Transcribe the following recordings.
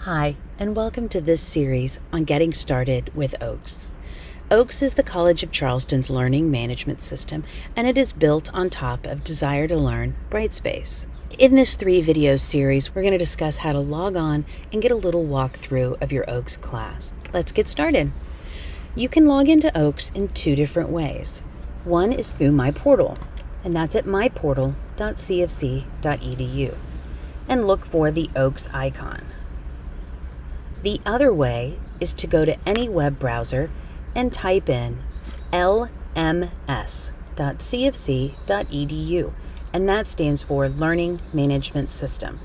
Hi, and welcome to this series on getting started with OAKS. OAKS is the College of Charleston's learning management system, and it is built on top of Desire to Learn Brightspace. In this 3-video series, we're going to discuss how to log on and get a little walkthrough of your OAKS class. Let's get started. You can log into OAKS in 2 different ways. One is through My Portal, and that's at myportal.cofc.edu, and look for the OAKS icon. The other way is to go to any web browser and type in lms.cofc.edu, and that stands for Learning Management System.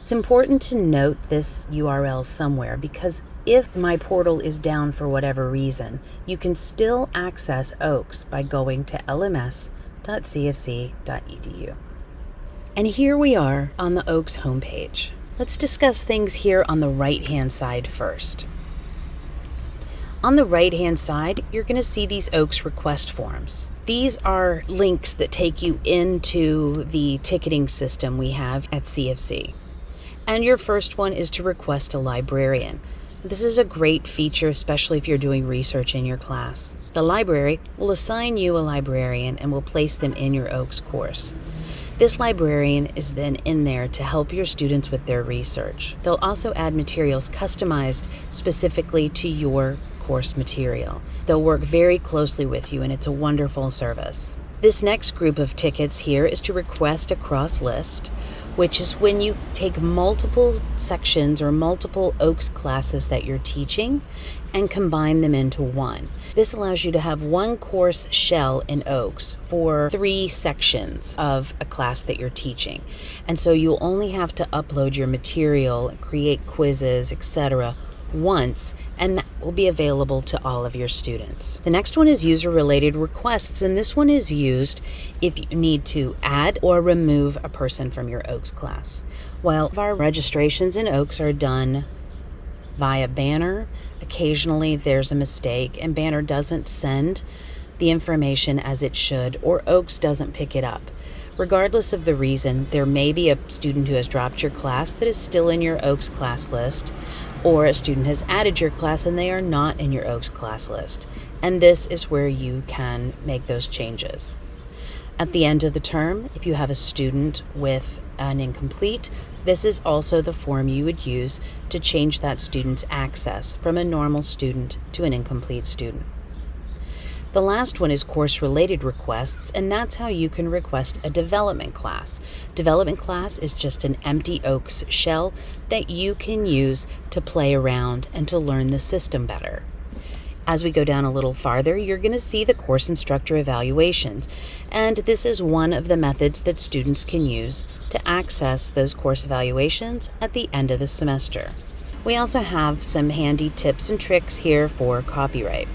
It's important to note this URL somewhere because if My Portal is down for whatever reason, you can still access OAKS by going to lms.cofc.edu. And here we are on the OAKS homepage. Let's discuss things here on the right-hand side first. On the right-hand side, you're going to see these OAKS request forms. These are links that take you into the ticketing system we have at CofC. And your first one is to request a librarian. This is a great feature, especially if you're doing research in your class. The library will assign you a librarian and will place them in your OAKS course. This librarian is then in there to help your students with their research. They'll also add materials customized specifically to your course material. They'll work very closely with you, and it's a wonderful service. This next group of tickets here is to request a cross list, which is when you take multiple sections or multiple OAKS classes that you're teaching and combine them into one. This allows you to have one course shell in OAKS for 3 sections of a class that you're teaching. And so you'll only have to upload your material, create quizzes, etc. once, and that will be available to all of your students. The next one is user-related requests, and this one is used if you need to add or remove a person from your OAKS class. While our registrations in OAKS are done via Banner, occasionally there's a mistake and Banner doesn't send the information as it should, or OAKS doesn't pick it up. Regardless of the reason, there may be a student who has dropped your class that is still in your OAKS class list, or a student has added your class and they are not in your OAKS class list. And this is where you can make those changes. At the end of the term, if you have a student with an incomplete, this is also the form you would use to change that student's access from a normal student to an incomplete student. The last one is course-related requests, and that's how you can request a development class. Development class is just an empty OAKS shell that you can use to play around and to learn the system better. As we go down a little farther, you're going to see the course instructor evaluations, and this is one of the methods that students can use to access those course evaluations at the end of the semester. We also have some handy tips and tricks here for copyright.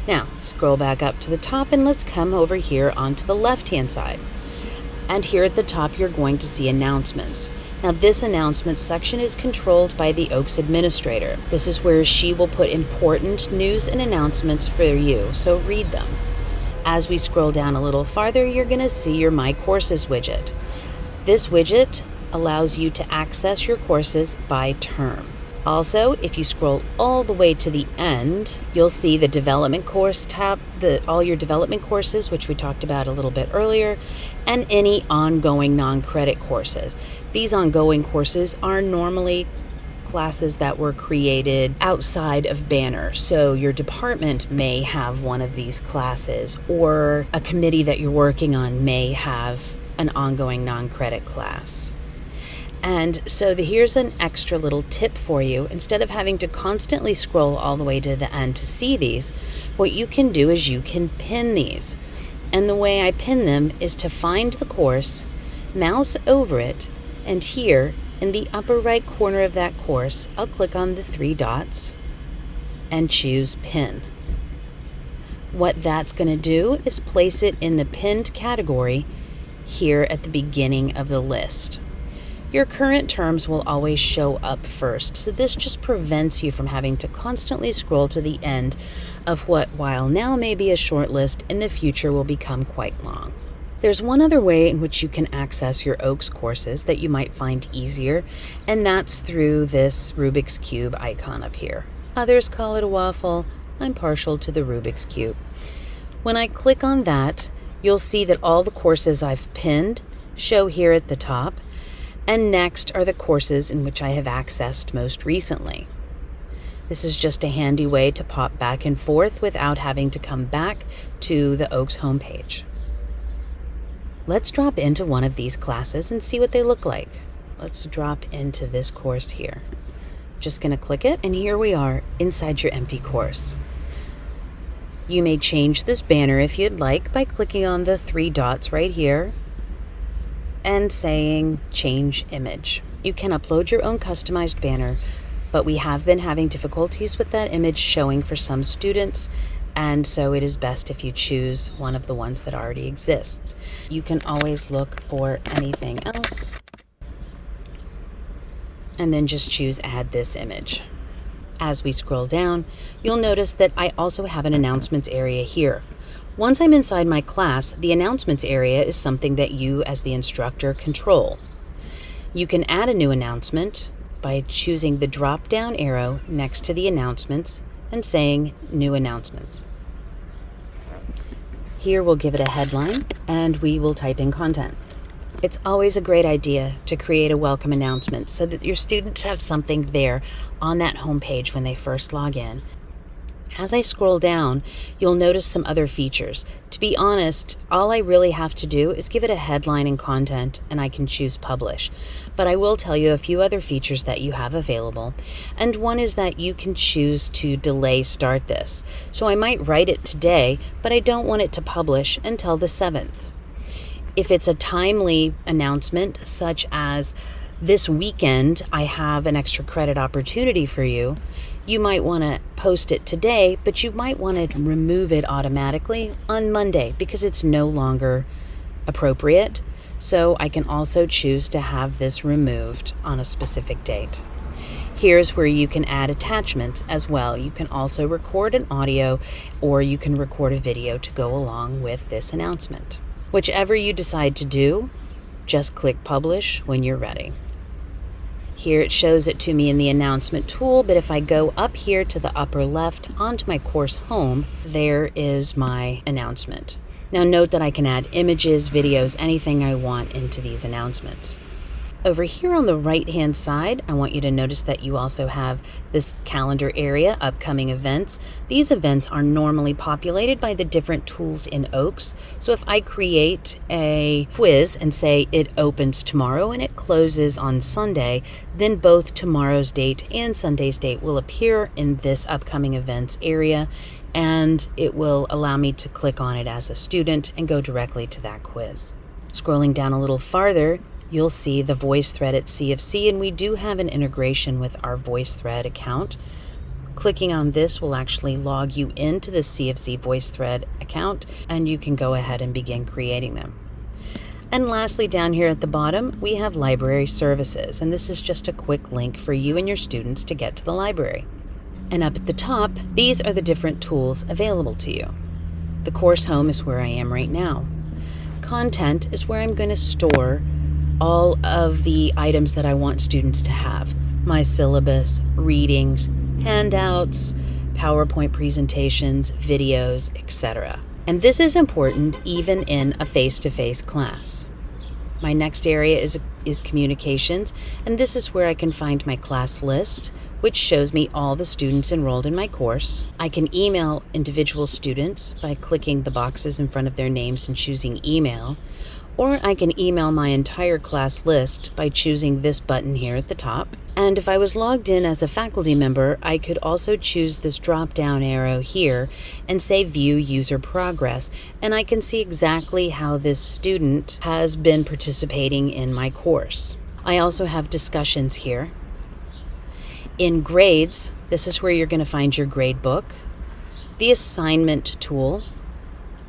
Now, scroll back up to the top and let's come over here onto the left-hand side. And here at the top, you're going to see announcements. Now, this announcements section is controlled by the OAKS administrator. This is where she will put important news and announcements for you, so read them. As we scroll down a little farther, you're going to see your My Courses widget. This widget allows you to access your courses by term. Also, if you scroll all the way to the end, you'll see the development course tab, all your development courses, which we talked about a little bit earlier, and any ongoing non-credit courses. These ongoing courses are normally classes that were created outside of Banner. So your department may have one of these classes, or a committee that you're working on may have an ongoing non-credit class. And so here's an extra little tip for you. Instead of having to constantly scroll all the way to the end to see these, what you can do is you can pin these. And the way I pin them is to find the course, mouse over it, and here in the upper right corner of that course, I'll click on the 3 dots and choose Pin. What that's going to do is place it in the pinned category here at the beginning of the list. Your current terms will always show up first, so this just prevents you from having to constantly scroll to the end of what, while now may be a short list, in the future will become quite long. There's one other way in which you can access your OAKS courses that you might find easier, and that's through this Rubik's Cube icon up here. Others call it a waffle. I'm partial to the Rubik's Cube. When I click on that, you'll see that all the courses I've pinned show here at the top, and next are the courses in which I have accessed most recently. This is just a handy way to pop back and forth without having to come back to the OAKS homepage. Let's drop into one of these classes and see what they look like. Let's drop into this course here. Just going to click it, and here we are inside your empty course. You may change this banner if you'd like by clicking on the 3 dots right here and saying change image. You can upload your own customized banner, but we have been having difficulties with that image showing for some students, and so it is best if you choose one of the ones that already exists. You can always look for anything else and then just choose add this image. As we scroll down, you'll notice that I also have an announcements area here. Once I'm inside my class, the announcements area is something that you as the instructor control. You can add a new announcement by choosing the drop-down arrow next to the announcements and saying New Announcements. Here we'll give it a headline and we will type in content. It's always a great idea to create a welcome announcement so that your students have something there on that homepage when they first log in. As I scroll down, you'll notice some other features. To be honest, all I really have to do is give it a headline and content, and I can choose publish. But I will tell you a few other features that you have available, and one is that you can choose to delay start this. So I might write it today, but I don't want it to publish until the 7th. If it's a timely announcement, such as this weekend I have an extra credit opportunity for you, you might want to post it today, but you might want to remove it automatically on Monday because it's no longer appropriate. So I can also choose to have this removed on a specific date. Here's where you can add attachments as well. You can also record an audio or you can record a video to go along with this announcement. Whichever you decide to do, just click publish when you're ready. Here it shows it to me in the announcement tool, but if I go up here to the upper left onto my course home, there is my announcement. Now note that I can add images, videos, anything I want into these announcements. Over here on the right-hand side, I want you to notice that you also have this calendar area, upcoming events. These events are normally populated by the different tools in OAKS. So if I create a quiz and say it opens tomorrow and it closes on Sunday, then both tomorrow's date and Sunday's date will appear in this upcoming events area, and it will allow me to click on it as a student and go directly to that quiz. Scrolling down a little farther, you'll see the voice thread at CofC, and we do have an integration with our voice thread account. Clicking on this will actually log you into the CofC voice thread account, and you can go ahead and begin creating them. And lastly, down here at the bottom, we have library services, and this is just a quick link for you and your students to get to the library. And up at the top, these are the different tools available to you. The course home is where I am right now. Content is where I'm going to store all of the items that I want students to have. My syllabus, readings, handouts, PowerPoint presentations, videos, etc. And this is important even in a face-to-face class. My next area is communications, and this is where I can find my class list, which shows me all the students enrolled in my course. I can email individual students by clicking the boxes in front of their names and choosing email, or I can email my entire class list by choosing this button here at the top. And if I was logged in as a faculty member, I could also choose this drop-down arrow here and say View User Progress, and I can see exactly how this student has been participating in my course. I also have discussions here. In grades, this is where you're going to find your grade book, the assignment tool,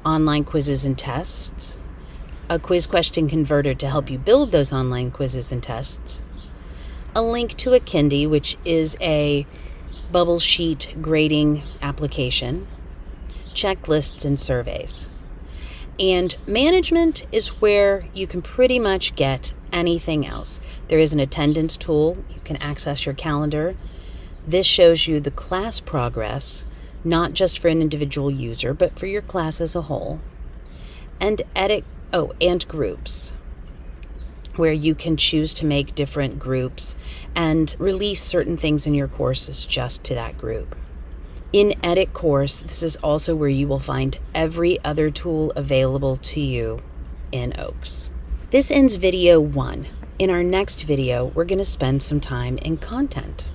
online quizzes and tests, a quiz question converter to help you build those online quizzes and tests, a link to a Kindy, which is a bubble sheet grading application, checklists and surveys. And management is where you can pretty much get anything else. There is an attendance tool. You can access your calendar. This shows you the class progress, not just for an individual user, but for your class as a whole. And and groups, where you can choose to make different groups and release certain things in your courses just to that group. In Edit Course, this is also where you will find every other tool available to you in OAKS. This ends video 1. In our next video, we're going to spend some time in content.